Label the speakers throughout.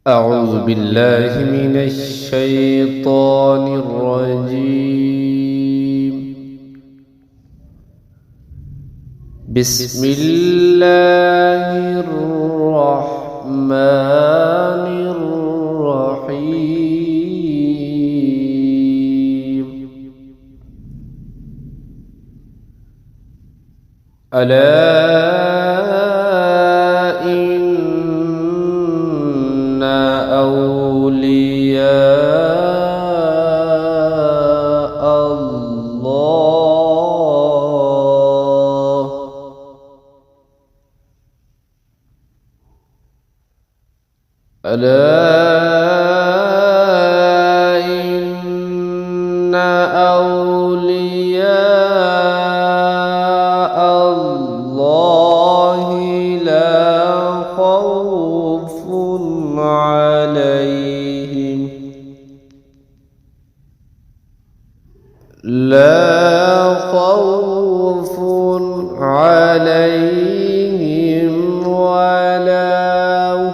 Speaker 1: أعوذ بالله من الشيطان الرجيم. بسم الله الرحمن الرحيم. ألا إن أولياء الله لا خوف عليهم ولا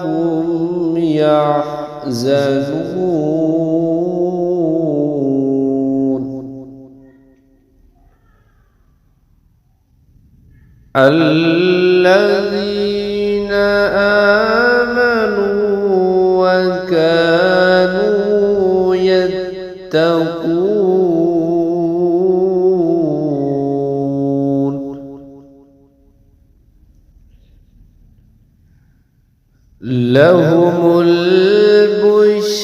Speaker 1: هم يحزنون. الذين آمنوا وكانوا يتقون لهم البشرى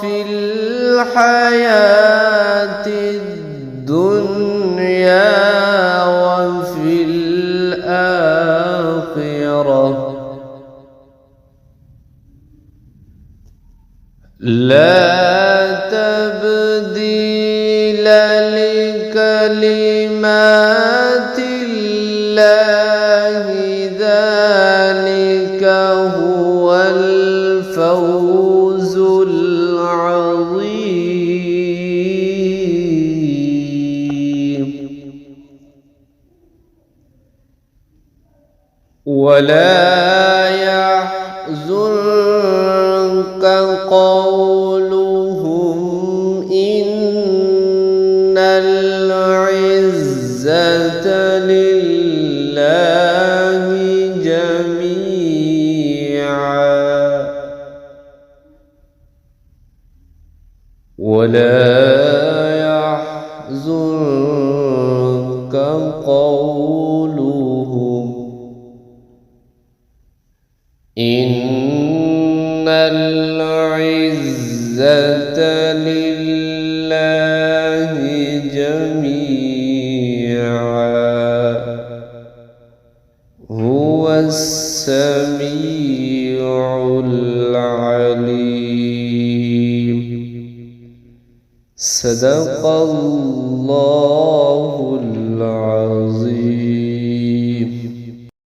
Speaker 1: في الحياة الدنيا وفي الآخرة لا تبديل لكلمات الله ذلك هو الفوز العظيم. ولا يحزنك قولهم إن العزة لله جميعا. ولا يحزنك قولهم إن العزة لله جميعا هو السميع العليم. صدق الله العظيم.